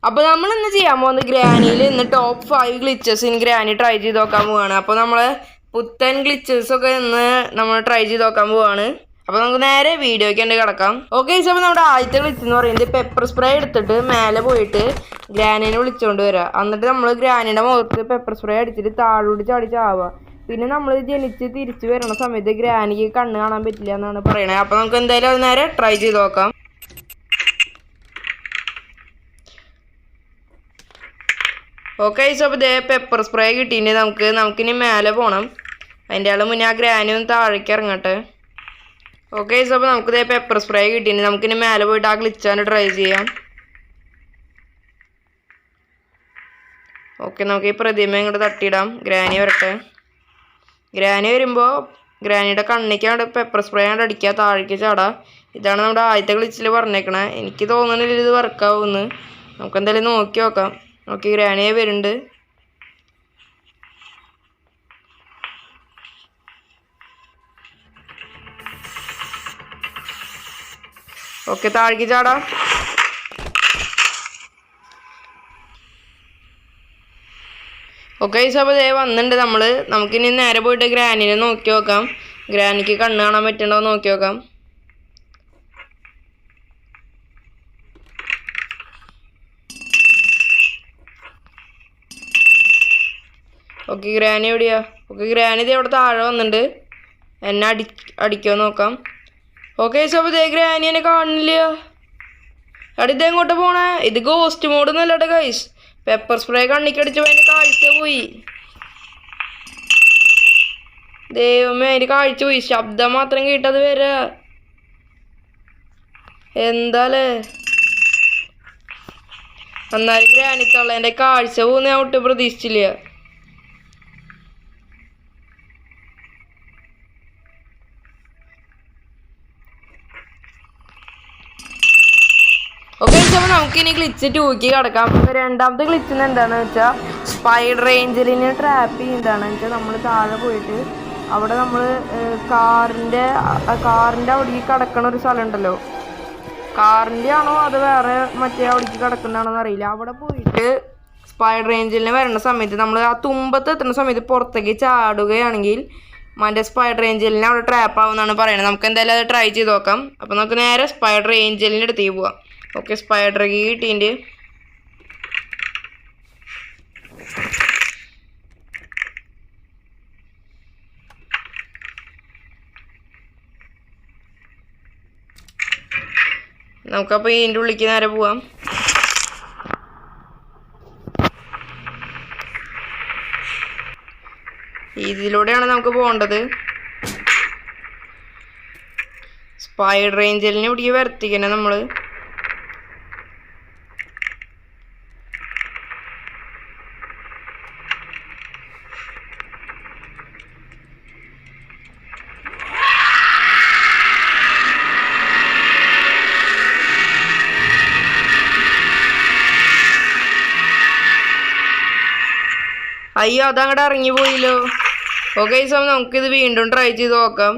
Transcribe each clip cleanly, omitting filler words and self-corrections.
അപ്പോൾ നമ്മൾ ഇന്ന് ചെയ്യാൻ പോകുന്നത് ഗ്രാനിയിൽ ഇന്ന് top 5 glitches in granny try ചെയ്ത് നോക്കാൻ പോവാണ്. അപ്പോൾ നമ്മൾ പുത്തൻ ഗ്ലിച്ചസ് ഒക്കെ ഇന്ന് നമ്മൾ ട്രൈ ചെയ്ത് നോക്കാൻ പോവാണ്. അപ്പോൾ നമുക്ക് നേരെ വീഡിയോയ്ക്ക് ഉണ്ട് കിടക്കാം. ഓക്കെ, അപ്പോൾ നമ്മുടെ ആദ്യത്തെ ഗ്ലിച്ച് എന്ന് പറയുന്നത് പെപ്പർ സ്പ്രേ എടുത്തിട്ട് മേലെ പോയിട്ട് ഗ്രാനിനെ വിളിച്ചുകൊണ്ട് വരിക. എന്നിട്ട് നമ്മൾ ഗ്രാനിയുടെ മുഖത്ത് പെപ്പർ സ്പ്രേ അടിച്ചിട്ട് താഴോട്ട് ചാടി ചാവുക. പിന്നെ നമ്മൾ ജനിച്ച് തിരിച്ച് വരുന്ന സമയത്ത് ഗ്രാനിക്ക് കണ്ണ് കാണാൻ പറ്റില്ല എന്നാണ് പറയണത്. അപ്പോൾ നമുക്ക് എന്തായാലും അത് നേരെ ട്രൈ ചെയ്ത് നോക്കാം. ഓക്കെ, അപ്പോൾ ഇതേ പെപ്പർ സ്പ്രേ കിട്ടിയിട്ട് നമുക്കിനി മേലെ പോകണം. അതിൻ്റെ ആൾ മുന്നേ ആ ഗ്രാനി ഒന്ന് താഴേക്ക് ഇറങ്ങട്ടെ. ഓക്കെ, അപ്പോൾ നമുക്കിതേ പെപ്പർ സ്പ്രേ കിട്ടിയിട്ട് നമുക്കിനി മേലെ പോയിട്ട് ആ ഗ്ലിച്ചാണ് ട്രൈ ചെയ്യാം. ഓക്കെ, നമുക്ക് ഈ പ്രതിമ ഇങ്ങോട്ട് തട്ടിയിടാം. ഗ്രാനി വരട്ടെ. ഗ്രാനി വരുമ്പോൾ ഗ്രാനിയുടെ കണ്ണിക്കാണ്ട് പെപ്പർ സ്പ്രേ കൊണ്ട് അടിക്കുക, താഴേക്ക് ചാടാം. ഇതാണ് നമ്മുടെ ആദ്യത്തെ ഗ്ലിച്ചിൽ പറഞ്ഞേക്കണേ. എനിക്ക് തോന്നുന്നില്ല ഇത് വർക്കാവുമെന്ന്. നമുക്ക് എന്തായാലും നോക്കി നോക്കാം. ഓക്കെ, ഗ്രാനിയെ വരുന്നുണ്ട്. ഓക്കെ, താഴേക്ക് ചാടാം. ഓക്കെ, അപ്പോൾ ഇതേ വന്നിട്ടുണ്ട് നമുക്കിനി നേരെ പോയിട്ട് ഗ്രാനിനെ നോക്കി നോക്കാം. ഗ്രാനിക്ക് കണ്ണ് കാണാൻ പറ്റണ്ടോ നോക്കി നോക്കാം. ഓക്കെ, ഗ്രാനി എവിടെയാ? ഓക്കെ, ഗ്രാനി ഇത് ഇവിടെ താഴെ വന്നിട്ടുണ്ട്. എന്നെ അടിക്കുമോ നോക്കാം. ഓക്കെ, അപ്പോൾ ഇതേ ഗ്രാനി എന്നെ കാണില്ല. അവിടെ ഇതെങ്ങോട്ട് പോണേ? ഇത് ഗോസ്റ്റ് മോഡ് ഒന്നല്ലട്ടെ ഗൈസ്. പെപ്പർ സ്പ്രേ കണ്ണിക്കടിച്ചപ്പോൾ അതിൻ്റെ കാഴ്ച പോയി. ദൈവമേ, അതിൻ്റെ കാഴ്ച പോയി. ശബ്ദം മാത്രം കേട്ടത് വരാ. എന്താലേ എന്നാലും ഗ്രാനിത്തുള്ള എൻ്റെ കാഴ്ച പോകുന്ന ഞാൻ ഒട്ടും പ്രതീക്ഷിച്ചില്ല. ഓക്കെ, അപ്പോൾ നമുക്കിനി ഗ്ലിച്ച് 2ക്ക് കിടക്കാം. രണ്ടാമത്തെ ഗ്ലിച്ചിന് എന്താണെന്ന് വെച്ചാൽ സ്പൈഡർ ഏഞ്ചലിനെ ട്രാപ്പ് ചെയ്യുന്നതാണെന്ന് വെച്ചാൽ നമ്മൾ താഴെ പോയിട്ട് അവിടെ നമ്മൾ കാറിൻ്റെ അവിടേക്ക് കിടക്കണ ഒരു സ്ഥലം ഉണ്ടല്ലോ. കാറിൻ്റെ ആണോ അത് വേറെ മറ്റേ അവിടേക്ക് കിടക്കുന്നതാണോന്ന് അറിയില്ല. അവിടെ പോയിട്ട് സ്പൈഡർ ഏഞ്ചലിനെ വരുന്ന സമയത്ത് നമ്മൾ ആ തുമ്പത്ത് എത്തുന്ന സമയത്ത് പുറത്തേക്ക് ചാടുകയാണെങ്കിൽ മറ്റേ സ്പൈഡർ ഏഞ്ചലിനെ അവിടെ ട്രാപ്പ് ആവുമെന്നാണ് പറയുന്നത്. നമുക്ക് എന്തായാലും അത് ട്രൈ ചെയ്ത് നോക്കാം. അപ്പോൾ നമുക്ക് നേരെ സ്പൈഡർ ഏഞ്ചലിൻ്റെ അടുത്തേക്ക് പോവാം. ഓക്കെ, സ്പൈഡർ കിട്ടിയിട്ട് നമുക്കപ്പോൾ ഇതിൻ്റെ ഉള്ളിലേക്ക് നേരെ പോവാം. ഇതിലൂടെയാണ് നമുക്ക് പോകേണ്ടത്. സ്പൈഡർ ഏഞ്ചലിനെ ഇവിടേക്ക് വരുത്തിക്കണേ നമ്മൾ. അയ്യോ, അതങ്ങോട്ട് ഇറങ്ങി പോയില്ലോ. ഓക്കെ, നമുക്കിത് വീണ്ടും ട്രൈ ചെയ്ത് നോക്കാം.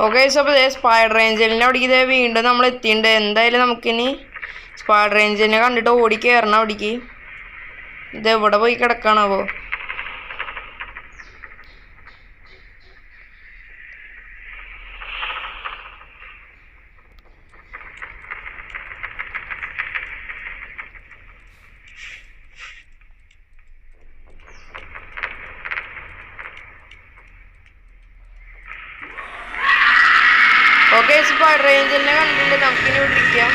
ഓക്കെ, അപ്പോൾ സ്പൈഡർ ഏഞ്ചലിൻ്റെ അവിടേക്ക് ഇതേ വീണ്ടും നമ്മൾ എത്തിയിട്ടുണ്ട്. എന്തായാലും നമുക്കിനി സ്പൈഡർ ഏഞ്ചലിനെ കണ്ടിട്ട് ഓടി കയറണം അവിടേക്ക്. ഇത് എവിടെ പോയി കിടക്കണാവോ? ഓക്കെ, സ്പൈഡർ ഏഞ്ചലിനെ കണ്ടിട്ടുണ്ട്. നമുക്കിനി വിളിക്കാം.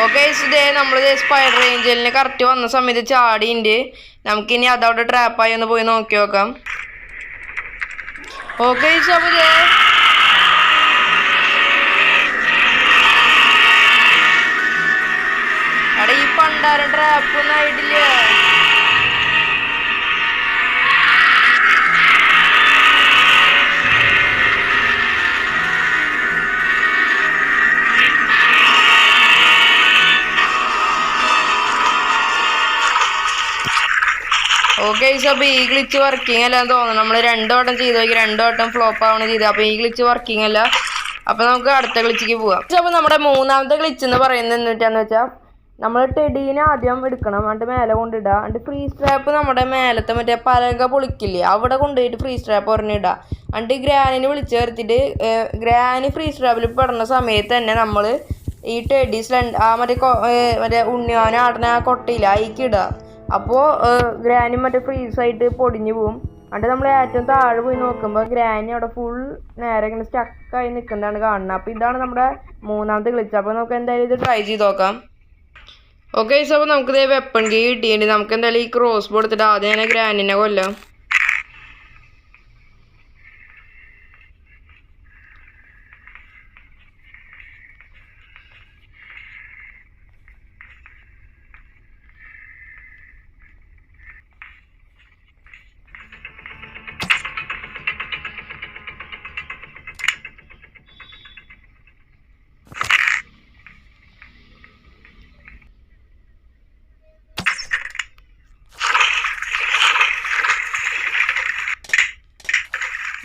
ഓക്കെ, ഇതേ നമ്മൾ സ്പൈഡർ ഏഞ്ചലിന് കറക്റ്റ് വന്ന സമയത്ത് ചാടിയുണ്ട്. നമുക്കിനി അതവിടെ ട്രാപ്പായി ഒന്ന് പോയി നോക്കി നോക്കാം. ഓക്കെ, അപ്പോൾ അവിടെ ഈ പണ്ടാരം ട്രാപ്പൊന്നും ആയിട്ടില്ല. ഓക്കെ അപ്പോൾ ഈ ഗ്ലിച്ച് വർക്കിംഗ് അല്ലാന്ന് തോന്നുന്നു. നമ്മൾ 2 വട്ടം ചെയ്ത് നോക്കി, 2 വട്ടം ഫ്ലോപ്പ് ആവണം ചെയ്ത്. അപ്പോൾ ഈ ഗ്ലിച്ച് വർക്കിംഗ് അല്ല. അപ്പോൾ നമുക്ക് അടുത്ത ഗ്ലിച്ചിക്ക് പോവാം. അപ്പോൾ നമ്മുടെ മൂന്നാമത്തെ ഗ്ലിച്ച് എന്ന് പറയുന്നത് എന്നിട്ടാന്ന് വെച്ചാൽ നമ്മൾ ടെഡീനെ ആദ്യം എടുക്കണം, എന്നിട്ട് മേലെ കൊണ്ടിടുക. എന്നിട്ട് ഫ്രീ സ്ട്രാപ്പ് നമ്മുടെ മേലത്തെ മറ്റേ പലക പൊളിക്കില്ലേ അവിടെ കൊണ്ടുപോയിട്ട് ഫ്രീ സ്ട്രാപ്പ് ഒരെണ്ണിടുക. എന്നിട്ട് ഗ്രാനിനെ വിളിച്ച് ചേർത്തിട്ട് ഗ്രാനി ഫ്രീ സ്ട്രാപ്പിൽ പെടുന്ന സമയത്ത് തന്നെ നമ്മൾ ഈ ടെഡി മറ്റേ ഉണ്ണിയാന ആടന കൊട്ടയില്ല അതിലേക്ക് ഇടുക. അപ്പോൾ ഗ്രാനി മറ്റേ ഫ്രീസായിട്ട് പൊടിഞ്ഞു പോവും. എന്നിട്ട് നമ്മൾ ഏറ്റവും താഴെ പോയി നോക്കുമ്പോൾ ഗ്രാനി അവിടെ ഫുൾ നേരെ ഇങ്ങനെ സ്റ്റക്കായി നിൽക്കുന്നതാണ് കാണുന്നത്. അപ്പോൾ ഇതാണ് നമ്മുടെ മൂന്നാമത്തെ ഗ്ലിച്ച്. അപ്പോൾ നമുക്ക് എന്തായാലും ഇത് ട്രൈ ചെയ്ത് നോക്കാം. ഓക്കെ അപ്പോൾ നമുക്കിത് വെപ്പൺ കീ കിട്ടിയിട്ട് നമുക്ക് എന്തായാലും ഈ ക്രോസ് ബോ എടുത്തിട്ട് ആദ്യം തന്നെ ഗ്രാനിനെ കൊല്ലാം.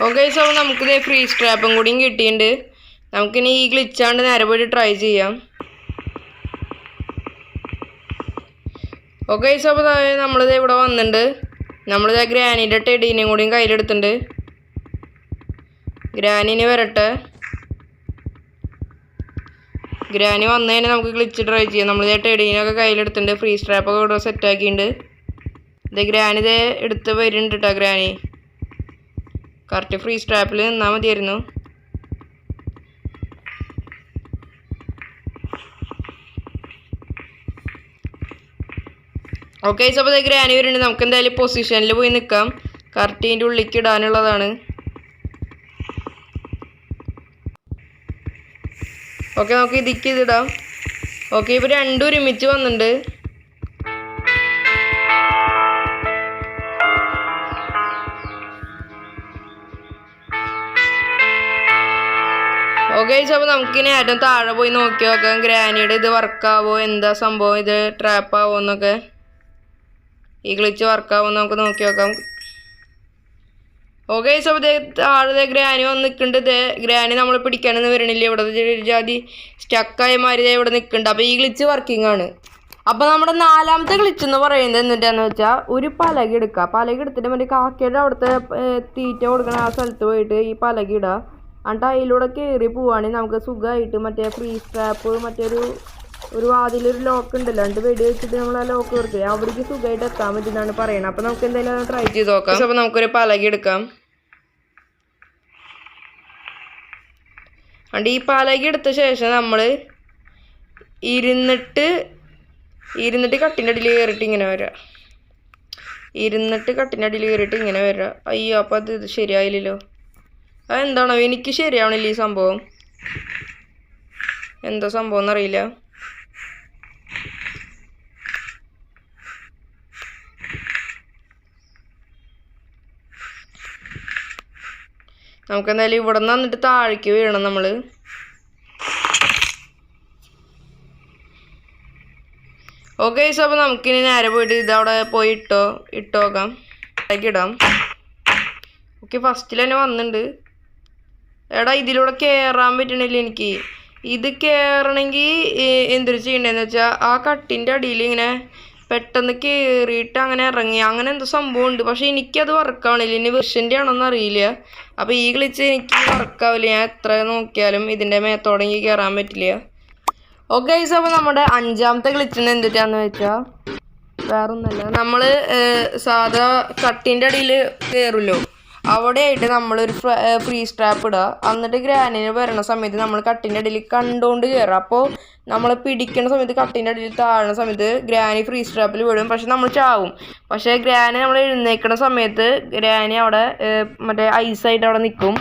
ഓക്കെ അപ്പോൾ നമുക്കിത് ഫ്രീ സ്ട്രാപ്പും കൂടിയും കിട്ടിയിട്ടുണ്ട്. നമുക്കിനി ഈ ഗ്ലിച്ചാണ്ട് നേരെ പോയിട്ട് ട്രൈ ചെയ്യാം. ഓക്കെ അപ്പോൾ നമ്മളിത് ഇവിടെ വന്നിട്ടുണ്ട്. നമ്മളിത് ഗ്രാനീൻ്റെ ടെഡീനെയും കൂടിയും കയ്യിലെടുത്തിട്ടുണ്ട്. ഗ്രാനിന് വരട്ടെ. ഗ്രാനി വന്നു കഴിഞ്ഞാൽ നമുക്ക് ഗ്ലിച്ച് ട്രൈ ചെയ്യാം. നമ്മളിത് ടെഡീനൊക്കെ കയ്യിലെടുത്തിട്ടുണ്ട്. ഫ്രീ സ്ട്രാപ്പൊക്കെ ഇവിടെ സെറ്റാക്കിയിട്ടുണ്ട്. ഇത് ഗ്രാനി ഇത് എടുത്ത് വരുന്നുണ്ട് കേട്ടോ. ഗ്രാനി കറക്റ്റ് ഫ്രീ സ്ട്രാപ്പിൽ നിന്നാൽ മതിയായിരുന്നു. ഓക്കെ അപ്പോൾ ഇത് ഗ്രാനി വരുന്നുണ്ട്. നമുക്ക് എന്തായാലും പൊസിഷനിൽ പോയി നിൽക്കാം. കറക്റ്റ് ഇതിൻ്റെ ഉള്ളിലേക്ക് ഇടാനുള്ളതാണ്. ഓക്കെ നമുക്ക് ഇതിക്ക് ഇതിടാം. ഓക്കെ ഇപ്പോൾ രണ്ടും ഒരുമിച്ച് വന്നിട്ടുണ്ട്. ഓക്കെ അപ്പോൾ നമുക്കിനി ഏറ്റവും താഴെ പോയി നോക്കി നോക്കാം ഗ്രാനിയുടെ ഇത് വർക്കാവോ, എന്താ സംഭവം, ഇത് ട്രാപ്പാവോ എന്നൊക്കെ. ഈ ഗ്ലിച്ച് വർക്കാവോ എന്ന് നമുക്ക് നോക്കി നോക്കാം. ഓക്കെ അപ്പോൾ താഴെ ഗ്രാനി വന്ന് നിൽക്കുന്നുണ്ട്. ഗ്രാനി നമ്മൾ പിടിക്കാനൊന്നും വരണില്ല. ഇവിടെ ജാതി സ്റ്റക്കായ മാതിരി ഇവിടെ നിൽക്കുന്നുണ്ട്. അപ്പോൾ ഈ ഗ്ലിച്ച് വർക്കിംഗ് ആണ്. അപ്പോൾ നമ്മുടെ നാലാമത്തെ ഗ്ലിച്ച് എന്ന് പറയുന്നത് എന്നിട്ടാന്ന് വെച്ചാൽ ഒരു പലക എടുക്കുക. പലക എടുത്തിട്ട് മറ്റേ കാക്കയുടെ അവിടുത്തെ തീറ്റ കൊടുക്കണ ആ സ്ഥലത്ത് പോയിട്ട് ഈ പലക ഇടുക. എന്നിട്ട് അതിലൂടെ കയറി പോവുകയാണെങ്കിൽ നമുക്ക് സുഖമായിട്ട് മറ്റേ ഫ്രീ സ്ട്രാപ്പ് ഒരു വാതിലൊരു ലോക്ക് ഉണ്ടല്ലോ, എന്നിട്ട് വെടി വെച്ചിട്ട് നമ്മൾ ആ ലോക്ക് കൊടുക്കുക അവിടേക്ക് സുഖമായിട്ട് എത്താൻ പറ്റുന്നതാണ് പറയുന്നത്. അപ്പോൾ നമുക്ക് എന്തായാലും ട്രൈ ചെയ്ത് നോക്കാം. അപ്പോൾ നമുക്കൊരു പലക എടുക്കാം. എന്നിട്ട് ഈ പലക എടുത്ത ശേഷം നമ്മൾ ഇരുന്നിട്ട് കട്ടിൻ്റെ അടിയിൽ കയറിയിട്ട് ഇങ്ങനെ വരാം. കട്ടിൻ്റെ അടിയിൽ കയറിയിട്ട് ഇങ്ങനെ വരാം. അയ്യോ അപ്പോൾ അത് ശരിയായില്ലല്ലോ. അതെന്താണോ എനിക്ക് ശരിയാവണില്ല ഈ സംഭവം. എന്താ സംഭവം എന്നറിയില്ല. നമുക്കെന്തായാലും ഇവിടെ നിന്ന് വന്നിട്ട് താഴേക്ക് വീഴണം നമ്മൾ. ഓക്കെ അപ്പോൾ നമുക്കിനി നേരെ പോയിട്ട് ഇതവിടെ പോയി ഇട്ടോക്കാം. ഇടാം. ഓക്കെ ഫസ്റ്റിൽ തന്നെ വന്നിട്ടുണ്ട്. എടാ ഇതിലൂടെ കയറാൻ പറ്റണില്ല എനിക്ക്. ഇത് കയറണമെങ്കിൽ എന്തൊരു ചെയ്യണ്ടേന്ന് വെച്ചാൽ ആ കട്ടിൻ്റെ അടിയിൽ ഇങ്ങനെ പെട്ടെന്ന് കയറിയിട്ട് അങ്ങനെ ഇറങ്ങി അങ്ങനെ എന്തോ സംഭവം ഉണ്ട്. പക്ഷെ എനിക്കത് വർക്കാവണില്ല. ഇനി വെർഷൻ്റെ ആണോന്ന് അറിയില്ല. അപ്പോൾ ഈ ഗ്ലിച്ച് എനിക്ക് വർക്കാവില്ല. ഞാൻ എത്ര നോക്കിയാലും ഇതിൻ്റെ മേത്തോടെ എനിക്ക് കയറാൻ പറ്റില്ല. ഓക്കെ അപ്പോൾ നമ്മുടെ അഞ്ചാമത്തെ ഗ്ലിച്ചിന് എന്തിട്ടാന്ന് വെച്ചാൽ വേറൊന്നല്ല, നമ്മൾ സാധാ കട്ടിൻ്റെ അടിയിൽ കയറുമല്ലോ അവിടെയായിട്ട് നമ്മളൊരു ഫ്രീ സ്ട്രാപ്പ് ഇടുക. എന്നിട്ട് ഗ്രാനിന് വരണ സമയത്ത് നമ്മൾ കട്ടിൻ്റെ അടിയിൽ കണ്ടുകൊണ്ട് കയറുക. അപ്പോൾ നമ്മൾ പിടിക്കുന്ന സമയത്ത് കട്ടിൻ്റെ അടിയിൽ താഴുന്ന സമയത്ത് ഗ്രാനി ഫ്രീ സ്ട്രാപ്പിൽ വിടും. പക്ഷെ നമ്മൾ ചാവും. പക്ഷേ ഗ്രാനി നമ്മൾ എഴുന്നേൽക്കുന്ന സമയത്ത് ഗ്രാനി അവിടെ മറ്റേ ഐസായിട്ട് അവിടെ നിൽക്കും.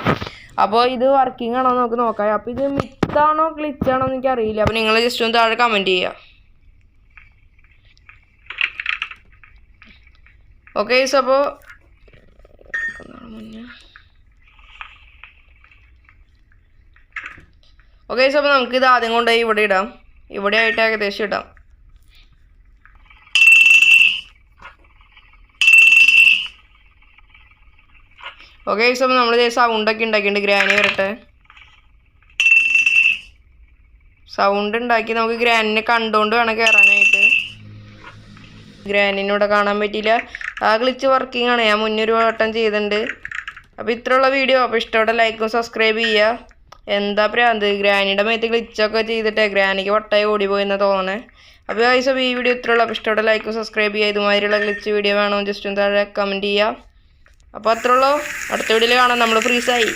അപ്പോൾ ഇത് വർക്കിംഗ് ആണോ എന്ന് നമുക്ക് നോക്കാം. അപ്പോൾ ഇത് മിത്താണോ ഗ്ലിച്ചാണോ എന്ന് എനിക്കറിയില്ല. അപ്പോൾ നിങ്ങൾ ജസ്റ്റ് ഒന്ന് താഴെ കമൻറ്റ് ചെയ്യുക. ഓക്കെ അപ്പോൾ അപ്പോൾ നമുക്കിത് ആദ്യം കൊണ്ടുപോയി ഇവിടെ ഇടാം. ഇവിടെ ആയിട്ട് ഏകദേശം ഇടാം. ഓക്കെ ഗൈസ്, അപ്പോൾ നമ്മൾ സൗണ്ടൊക്കെ ഉണ്ടാക്കിയിട്ടുണ്ട്. ഗ്രാനി വരട്ടെ. സൗണ്ട് ഉണ്ടാക്കി നമുക്ക് ഗ്രാനിനെ കണ്ടുകൊണ്ട് വേണം കയറാനായിട്ട്. ഗ്രാനിനൂടെ കാണാൻ പറ്റിയില്ല. ആ ഗ്ലിച്ച് വർക്കിംഗ് ആണ്, ഞാൻ മുന്നൊരു വട്ടം ചെയ്തിട്ടുണ്ട്. അപ്പോൾ ഇത്രയുള്ള വീഡിയോ. അപ്പോൾ ഇഷ്ടപ്പെട്ട ലൈക്കും സബ്സ്ക്രൈബ് ചെയ്യുക. എന്താ പ്രാന്ത്, ഗ്രാനിയുടെ മേത്ത് ഗ്ലിച്ചൊക്കെ ചെയ്തിട്ട് ഗ്രാനിക്ക് വട്ടായി ഓടിപ്പോയെന്ന് തോന്നണേ. അപ്പോൾ ഗൈസ്, ഈ വീഡിയോ ഇത്രയുള്ള. അപ്പോൾ ഇഷ്ടപ്പെട്ട ലൈക്കും സബ്സ്ക്രൈബ് ചെയ്യുക. ഇതുമാതിരിയുള്ള ഗ്ലിച്ച് വീഡിയോ വേണോ ജസ്റ്റ് ഒന്ന് താഴെ കമൻറ്റ് ചെയ്യുക. അപ്പോൾ അത്രയുള്ളൂ. അടുത്ത വീഡിയോയിൽ കാണാം. നമ്മൾ ഫ്രീസായി.